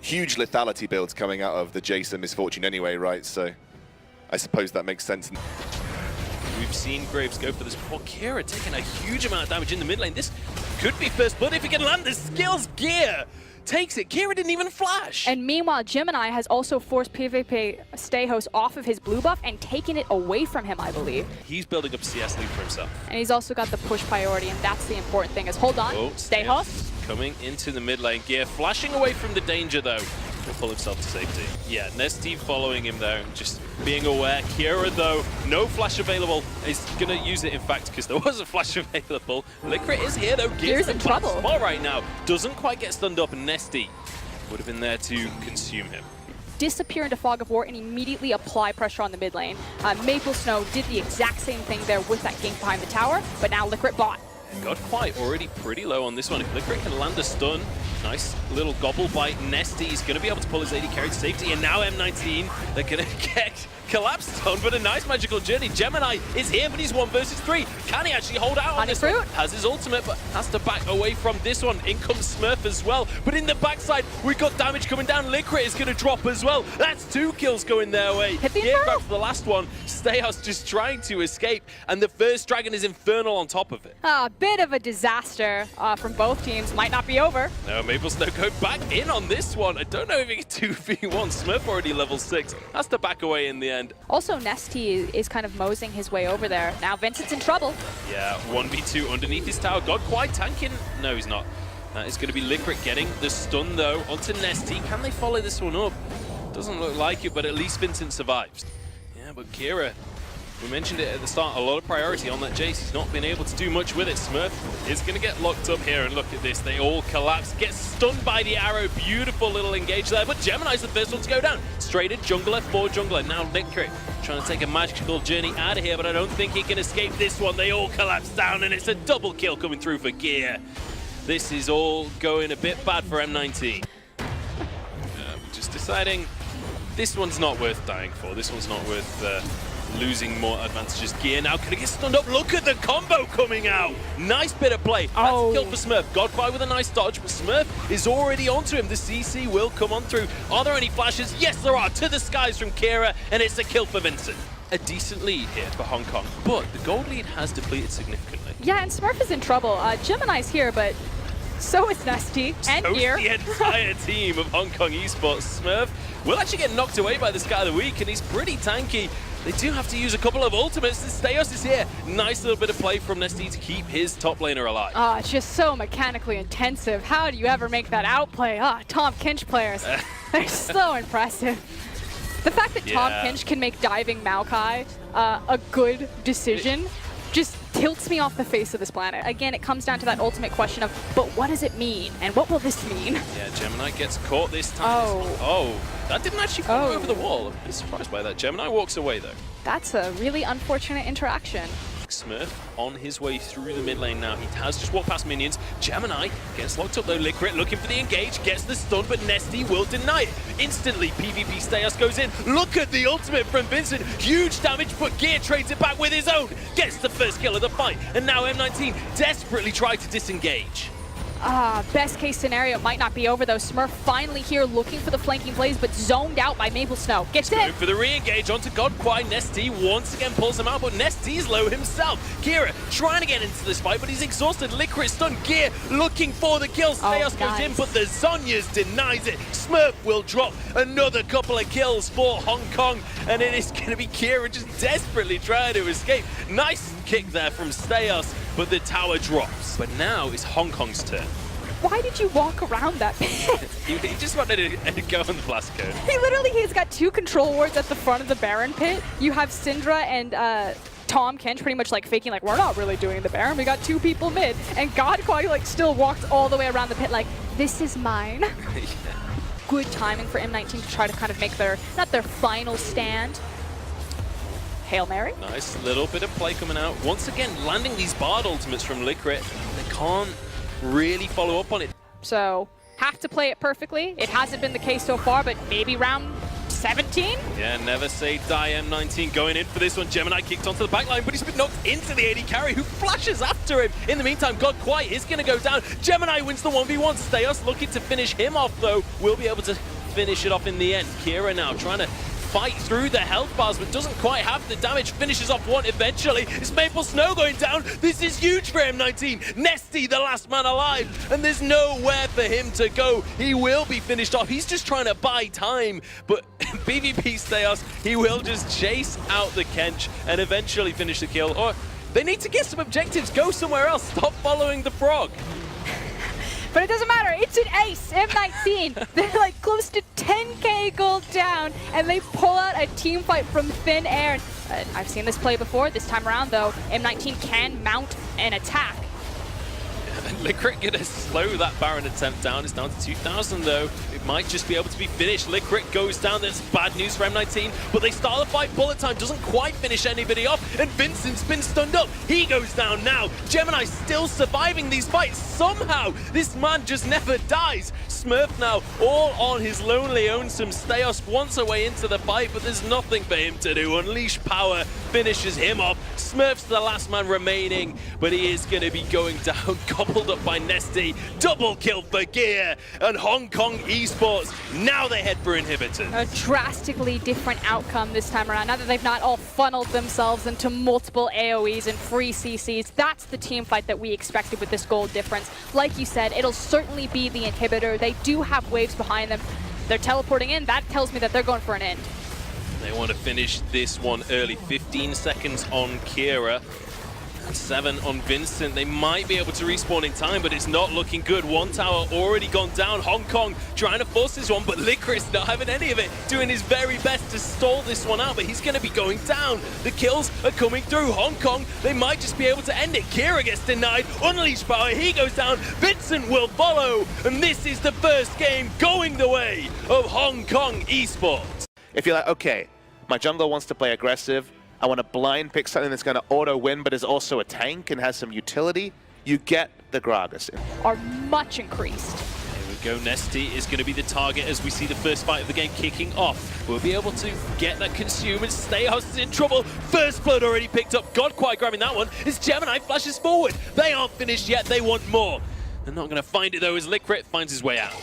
huge lethality builds coming out of the Jason Misfortune anyway, right? So I suppose that makes sense. We've seen Graves go for this before. Kira taking a huge amount of damage in the mid lane. This could be first blood if he can land the skills. Gear takes it. Kira didn't even flash. And meanwhile, Gemini has also forced PvP Stayhost off of his blue buff and taken it away from him, I believe. He's building up CS lead for himself. And he's also got the push priority, and that's the important thing. Is hold on, Stayhost. Coming into the mid lane. Gear flashing away from the danger, though. To pull himself to safety. Yeah, Nesty following him though, just being aware. Kira though, no flash available. He's gonna use it in fact because there was a flash available. Liquid is here though. Gear's in trouble. Spot right now. Doesn't quite get stunned up, and Nesty would have been there to consume him. Disappear into Fog of War and immediately apply pressure on the mid lane. Maple Snow did the exact same thing there with that gank behind the tower, but now Liquid bought. Got quite already pretty low on this one. If Liquid can land a stun, nice little gobble bite. Nesty is going to be able to pull his AD carry to safety, and now M19, they're going to get collapsed on, but a nice magical journey. Gemini is here, but he's 1 versus 3. Can he actually hold out on this one? Has his ultimate, but has to back away from this one. In comes Smurf as well, but in the backside, we've got damage coming down. Liquid is going to drop as well. That's 2 kills going their way. Here back for the last one. Stayhouse just trying to escape, and the first dragon is Infernal on top of it. A bit of a disaster from both teams. Might not be over. No, Maple Snow go back in on this one. I don't know if he can 2v1. Smurf already level 6. Has to back away in the end. Also, Nesty is kind of moseying his way over there. Now Vincent's in trouble. Yeah, 1v2 underneath his tower. God quite tanking. No, he's not. That is going to be Liquid getting the stun, though, onto Nesty. Can they follow this one up? Doesn't look like it, but at least Vincent survives. Yeah, but Kira, we mentioned it at the start, a lot of priority on that Jace. He's not been able to do much with it. Smurf is going to get locked up here, and look at this. They all collapse. Gets stunned by the arrow. Beautiful little engage there, but Gemini's the first one to go down. Straight in jungler for jungler. Now Liquid trying to take a magical journey out of here, but I don't think he can escape this one. They all collapse down, and it's a double kill coming through for Gear. This is all going a bit bad for M19. Just deciding this one's not worth dying for. This one's not worth losing more advantages. Gear now gonna get stunned up. Look at the combo coming out. Nice bit of play. That's a kill for Smurf. Godfire with a nice dodge, but Smurf is already onto him. The CC will come on through. Are there any flashes? Yes, there are. To the skies from Kira, and it's a kill for Vincent. A decent lead here for Hong Kong, but the gold lead has depleted significantly. Yeah, and Smurf is in trouble. Gemini's here, but so is Nesty and Gear. The entire team of Hong Kong Esports. Smurf will actually get knocked away by this guy of the week, and he's pretty tanky. They do have to use a couple of ultimates. Stayos is here. Nice little bit of play from Nesty to keep his top laner alive. It's just so mechanically intensive. How do you ever make that outplay? Tom Kinch players, they're so impressive. The fact that Tom Kinch can make diving Maokai a good decision just tilts me off the face of this planet. Again, it comes down to that ultimate question of, but what does it mean? And what will this mean? Yeah, Gemini gets caught this time. Oh, that didn't actually fall over the wall. I'm surprised by that. Gemini walks away, though. That's a really unfortunate interaction. Smurf on his way through the mid lane now. He has just walked past minions. Gemini gets locked up though. Liquid looking for the engage, gets the stun, but Nesty will deny it. Instantly, PvP Stayos goes in. Look at the ultimate from Vincent. Huge damage, but Gear trades it back with his own. Gets the first kill of the fight. And now M19 desperately try to disengage. Best case scenario might not be over though. Smurf finally here looking for the flanking plays, but zoned out by Maple Snow. Gets it. For the re-engage onto Godquai. Nesty once again pulls him out, but Nesty's low himself. Kira trying to get into this fight, but he's exhausted. Liquid stun. Gear looking for the kill. Stayos goes in, but the Zhonya's denies it. Smurf will drop another couple of kills for Hong Kong, and it is going to be Kira just desperately trying to escape. Nice kick there from Stayos, but the tower drops. But now it's Hong Kong's turn. Why did you walk around that pit? He just wanted to go on the blast code. He literally has got 2 control wards at the front of the Baron pit. You have Syndra and Tom Kinch pretty much like faking like, we're not really doing the Baron. We got 2 people mid. And Godquai like still walked all the way around the pit like, this is mine. Good timing for M19 to try to kind of make their, not their final stand. Hail Mary. Nice little bit of play coming out. Once again, landing these Bard ultimates from Liquid. They can't really follow up on it. So, have to play it perfectly. It hasn't been the case so far, but maybe round 17? Yeah, never say die. M19 going in for this one. Gemini kicked onto the backline, but he's been knocked into the AD carry, who flashes after him. In the meantime, Godquai is going to go down. Gemini wins the 1v1. Stayos looking to finish him off, though. Will be able to finish it off in the end. Kira now trying to fight through the health bars, but doesn't quite have the damage. Finishes off one eventually. It's Maple Snow going down. This is huge for M19. Nesty, the last man alive, and there's nowhere for him to go. He will be finished off. He's just trying to buy time, but PvP Steos, he will just chase out the Kench and eventually finish the kill. Or they need to get some objectives. Go somewhere else. Stop following the frog. But it doesn't matter, it's an ace, M19. They're like close to 10k gold down, and they pull out a team fight from thin air. I've seen this play before. This time around, though, M19 can mount an attack. Licorice gonna slow that Baron attempt down. It's down to 2,000 though. It might just be able to be finished. Licorice goes down. That's bad news for M19, but they start the fight. Bullet time doesn't quite finish anybody off, and Vincent's been stunned up. He goes down now. Gemini still surviving these fights somehow. This man just never dies. Smurf now all on his lonely Onesome. Steos wants a way into the fight, but there's nothing for him to do. Unleash Power finishes him off. Smurf's the last man remaining, but he is going to be going down, gobbled up by Nesty. Double kill for Gear, and Hong Kong Esports, now they head for inhibitors. A drastically different outcome this time around. Now that they've not all funneled themselves into multiple AoEs and free CCs, that's the team fight that we expected with this gold difference. Like you said, it'll certainly be the inhibitor. They do have waves behind them. They're teleporting in. That tells me that they're going for an end. They want to finish this one early. 15 seconds on Kira. 7 on Vincent. They might be able to respawn in time, but it's not looking good. One tower already gone down. Hong Kong trying to force this one, but Licorice not having any of it. Doing his very best to stall this one out, but he's going to be going down. The kills are coming through. Hong Kong, they might just be able to end it. Kira gets denied. Unleash Power, he goes down. Vincent will follow, and this is the first game going the way of Hong Kong Esports. If you're like, okay, my jungler wants to play aggressive, I want to blind pick something that's going to auto-win, but is also a tank and has some utility, you get the Gragas. Are much increased. Here we go, Nesty is going to be the target as we see the first fight of the game kicking off. We'll be able to get that consume, and Steos is in trouble. First blood already picked up. God quite grabbing that one as Gemini flashes forward. They aren't finished yet, they want more. They're not going to find it though as Licorice finds his way out.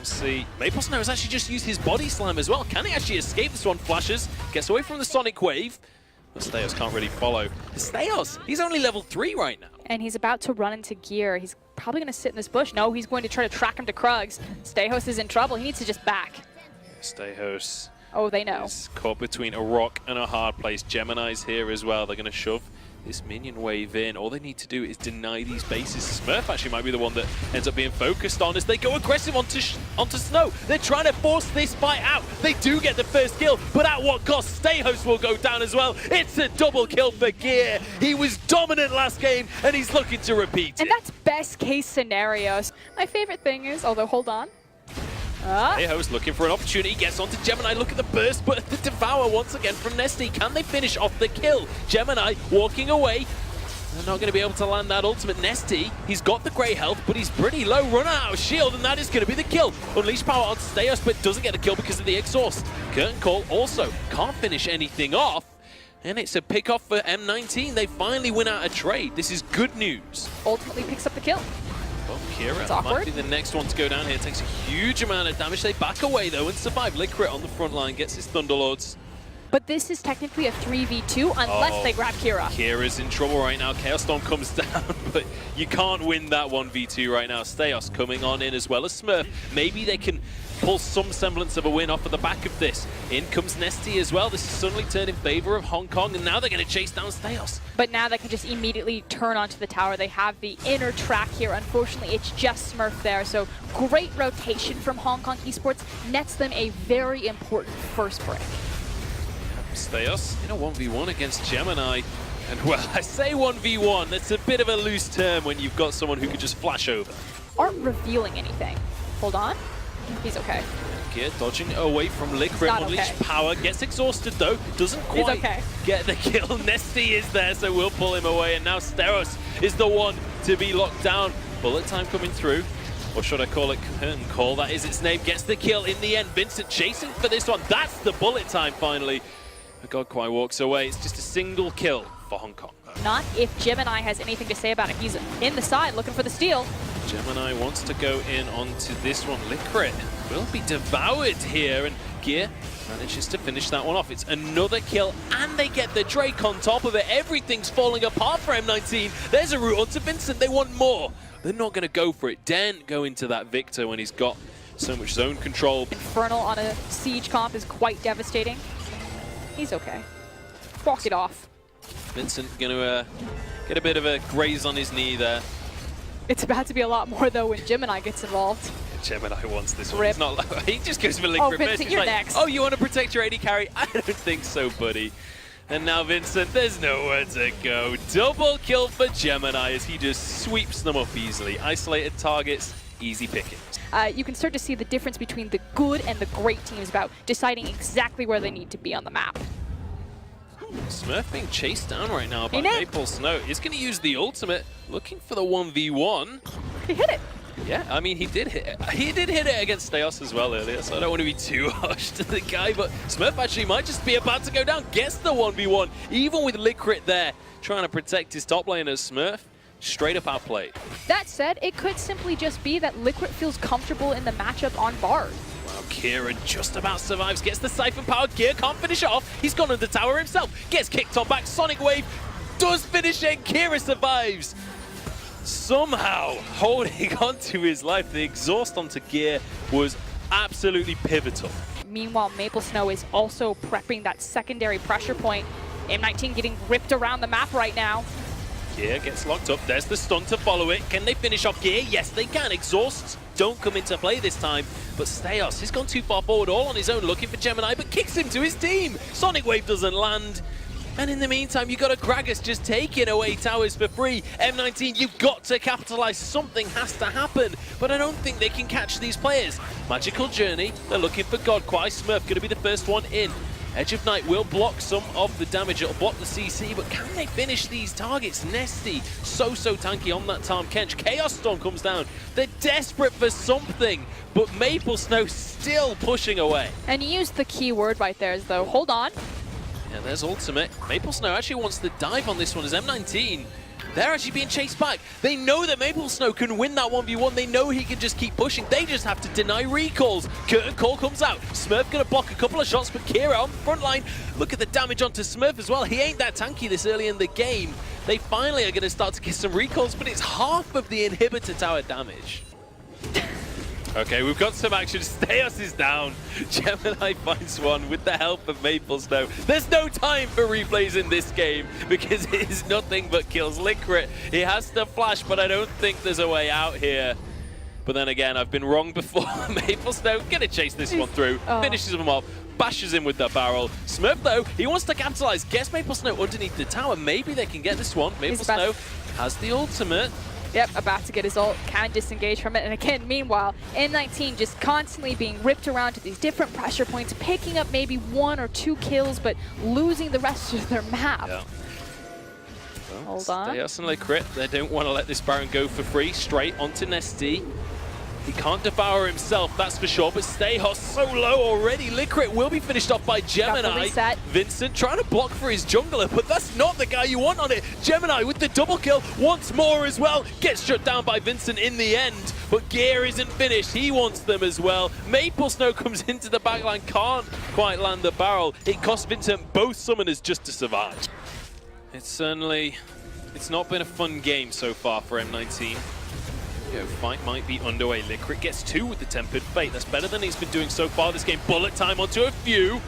See, Maple Snow has actually just used his body slam as well. Can he actually escape this one? Flashes, gets away from the Sonic Wave. But Steos can't really follow. Steos, he's only level 3 right now. And he's about to run into Gear. He's probably going to sit in this bush. No, he's going to try to track him to Krugs. Stejos is in trouble. He needs to just back. Stejos. Oh, they know. Is caught between a rock and a hard place. Gemini's here as well. They're going to shove this minion wave in. All they need to do is deny these bases. Smurf actually might be the one that ends up being focused on as they go aggressive onto Snow. They're trying to force this fight out. They do get the first kill, but at what cost? Stejos will go down as well. It's a double kill for Gear. He was dominant last game, and he's looking to repeat And it. that's best case scenarios. My favorite thing is, although hold on. Stejos looking for an opportunity, gets onto Gemini, look at the burst, but the Devour once again from Nesty. Can they finish off the kill? Gemini walking away. They're not going to be able to land that ultimate. Nesty, he's got the grey health, but he's pretty low. Run out of shield, and that is going to be the kill. Unleash Power on Stejos, but doesn't get the kill because of the exhaust. Curtain Call also can't finish anything off. And it's a pick-off for M19. They finally win out a trade. This is good news. Ultimately picks up the kill. Well, Kira might be the next one to go down here. Takes a huge amount of damage. They back away, though, and survive. Licorice on the front line gets his Thunderlords. But this is technically a 3v2 unless they grab Kira. Kira's in trouble right now. Chaos Storm comes down, but you can't win that 1v2 right now. Steos coming on in as well as Smurf. Maybe they can pull some semblance of a win off of the back of this. In comes Nesty as well. This is suddenly turned in favor of Hong Kong, and now they're going to chase down Steos. But now they can just immediately turn onto the tower. They have the inner track here. Unfortunately, it's just Smurf there. So great rotation from Hong Kong Esports. Nets them a very important first break. Steos in a 1v1 against Gemini. And well, I say 1v1, that's a bit of a loose term when you've got someone who could just flash over. Aren't revealing anything. Hold on. He's okay. Gear dodging away from Licorice. Unleash okay. Power, gets exhausted though, doesn't quite get the kill. Nesty is there, so we'll pull him away, and now Steros is the one to be locked down. Bullet time coming through. Or should I call it Curtain Call? That is its name. Gets the kill in the end. Vincent chasing for this one. That's the bullet time finally. God quite walks away. It's just a single kill for Hong Kong. Not if Gemini has anything to say about it. He's in the side looking for the steal. Gemini wants to go in onto this one. Licorice will be devoured here, and Gear manages to finish that one off. It's another kill, and they get the Drake on top of it. Everything's falling apart for M19. There's a route onto Vincent. They want more. They're not going to go for it. Daren't go into that Victor when he's got so much zone control. Infernal on a siege comp is quite devastating. He's okay. Walk it off. Vincent going to get a bit of a graze on his knee there. It's about to be a lot more, though, when Gemini gets involved. Gemini wants this one. Rip. It's not like, he just goes for Oh, Liquid Vincent, you're like, next. oh, you want to protect your AD carry? I don't think so, buddy. And now Vincent, there's nowhere to go. Double kill for Gemini as he just sweeps them up easily. Isolated targets, easy pickings. You can start to see the difference between the good and the great teams about deciding exactly where they need to be on the map. Smurf being chased down right now by Maple Snow. He's going to use the ultimate, looking for the 1v1. He hit it. Yeah, I mean, he did hit it. He did hit it against Steos as well earlier, so I don't want to be too harsh to the guy, but Smurf actually might just be about to go down. Gets the 1v1, even with Licrit there, trying to protect his top laner. Smurf straight up outplayed. That said, it could simply just be that Licrit feels comfortable in the matchup on Bard. Wow, Kieran just about survives, gets the Siphon Power. Gear can't finish off. He's gone under tower himself. Gets kicked on back. Sonic Wave does finish it. Kira survives. Somehow holding on to his life. The exhaust onto Gear was absolutely pivotal. Meanwhile, Maple Snow is also prepping that secondary pressure point. M19 getting ripped around the map right now. Gear gets locked up. There's the stun to follow it. Can they finish off Gear? Yes, they can. Exhausts don't come into play this time. But Steos, he's gone too far forward all on his own looking for Gemini, but kicks him to his team. Sonic Wave doesn't land. And in the meantime, you've got a Gragas just taking away towers for free. M19, you've got to capitalize. Something has to happen. But I don't think they can catch these players. Magical Journey, they're looking for Godquai. Smurf going to be the first one in. Edge of Night will block some of the damage. It'll block the CC, but can they finish these targets? Nesty, so tanky on that Tahm Kench. Chaos Storm comes down. They're desperate for something, but Maple Snow still pushing away. And you used the key word right there, though. Hold on. Yeah, there's ultimate. Maple Snow actually wants to dive on this one as M19. They're actually being chased back. They know that Maple Snow can win that 1v1. They know he can just keep pushing. They just have to deny recalls. Curtain Call comes out. Smurf gonna block a couple of shots, but Kira on the front line. Look at the damage onto Smurf as well. He ain't that tanky this early in the game. They finally are gonna start to get some recalls, but it's half of the inhibitor tower damage. Okay, we've got some action. Steos is down. Gemini finds one with the help of Maple Snow. There's no time for replays in this game because it is nothing but kills. Licrit, he has to flash, but I don't think there's a way out here. But then again, I've been wrong before. Maple Snow gonna chase this one through, finishes him off, bashes him with the barrel. Smurf, though, he wants to capitalize. Gets Maple Snow underneath the tower. Maybe they can get this one. Maple Snow has the ultimate. Yep, about to get his ult, can disengage from it. And again, meanwhile, M19 just constantly being ripped around to these different pressure points, picking up maybe 1 or 2 kills, but losing the rest of their map. Yeah. Well, hold on. Steos and Licrit, they don't want to let this Baron go for free. Straight onto Nesty. He can't devour himself, that's for sure, but Steos so low already. Licrit will be finished off by Gemini. Vincent trying to block for his jungler, but that's not the guy you want on it. Gemini with the double kill once more as well. Gets shut down by Vincent in the end, but Gear isn't finished. He wants them as well. Maple Snow comes into the backline, can't quite land the barrel. It costs Vincent both summoners just to survive. It's not been a fun game so far for M19. Fight might be underway. Licrit gets 2 with the Tempered Fate. That's better than he's been doing so far this game. Bullet time onto a few.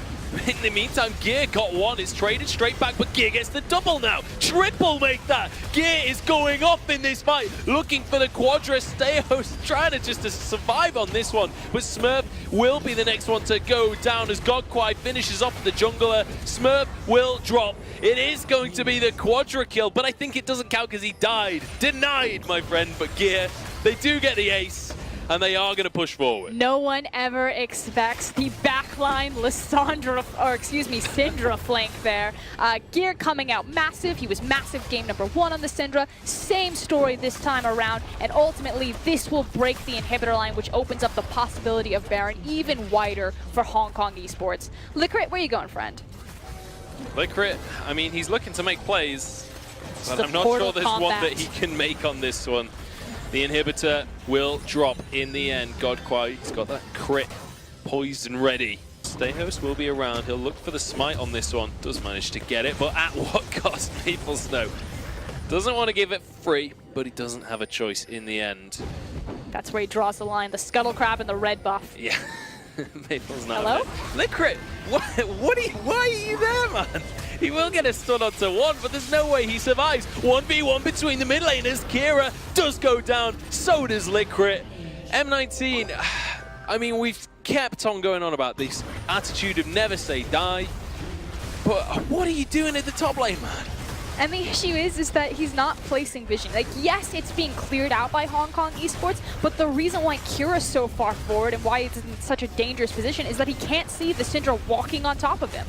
In the meantime, Gear got 1. It's traded straight back, but Gear gets the double now. Triple make that. Gear is going off in this fight, looking for the Quadra. Steos trying to just survive on this one, but Smurf will be the next one to go down as Godquai finishes off the jungler. Smurf will drop. It is going to be the Quadra kill, but I think it doesn't count because he died. Denied, my friend, but Gear, they do get the ace, and they are going to push forward. No one ever expects the backline Syndra flank there. Gear coming out massive. He was massive game number 1 on the Syndra. Same story this time around, and ultimately this will break the inhibitor line, which opens up the possibility of Baron even wider for Hong Kong Esports. Licrit, where you going, friend? Licrit, I mean, he's looking to make plays, but I'm not sure there's one that he can make on this one. The inhibitor will drop in the end. Godquai, he's got that crit poised and ready. Stayhost will be around. He'll look for the smite on this one. Does manage to get it, but at what cost? Maple Snow doesn't want to give it free, but he doesn't have a choice in the end. That's where he draws the line. The Scuttle Crab and the red buff. Yeah. Maple's not. Hello? Licrit, why are you there, man? He will get a stun onto one, but there's no way he survives. 1v1 between the mid laners. Kira does go down, so does Licrit. M19, I mean, we've kept on going on about this attitude of never say die, but what are you doing at the top lane, man? And the issue is that he's not placing vision. Like, yes, it's being cleared out by Hong Kong Esports, but the reason why Kira's so far forward and why it's in such a dangerous position is that he can't see the Syndra walking on top of him.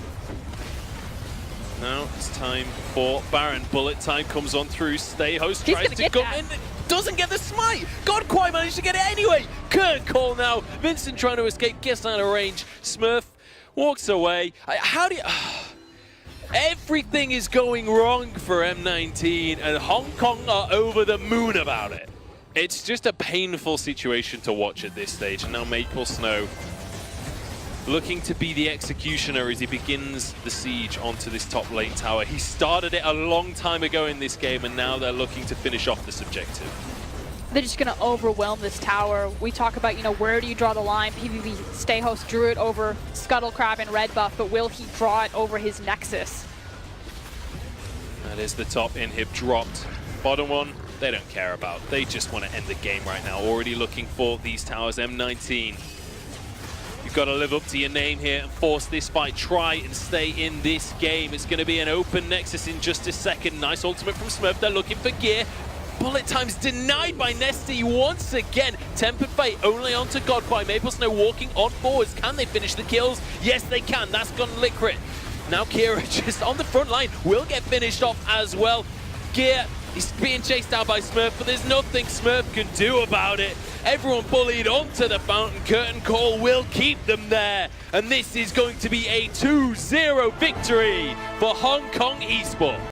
Now it's time for Baron. Bullet time comes on through. Stayhost tries to come in. Doesn't get the smite. Godquai managed to get it anyway. Curtain call now. Vincent trying to escape, gets out of range. Smurf walks away. How do you... Everything is going wrong for M19, and Hong Kong are over the moon about it. It's just a painful situation to watch at this stage, and now Maple Snow looking to be the executioner as he begins the siege onto this top lane tower. He started it a long time ago in this game, and now they're looking to finish off this objective. They're just going to overwhelm this tower. We talk about, you know, where do you draw the line? PvP Stayhost drew it over Scuttle Crab and red buff, but will he draw it over his Nexus? That is the top inhib dropped. Bottom one, they don't care about. They just want to end the game right now. Already looking for these towers. M19. You've got to live up to your name here and force this fight. Try and stay in this game. It's going to be an open Nexus in just a second. Nice ultimate from Smurf. They're looking for gear. Bullet time's denied by Nesty once again. Tempered Fate only onto Godquai. Maple Snow walking on forwards. Can they finish the kills? Yes, they can. That's gone Licrit. Now Kira just on the front line will get finished off as well. Gear, he's being chased down by Smurf, but there's nothing Smurf can do about it. Everyone bullied onto the fountain. Curtain call will keep them there. And this is going to be a 2-0 victory for Hong Kong Esports.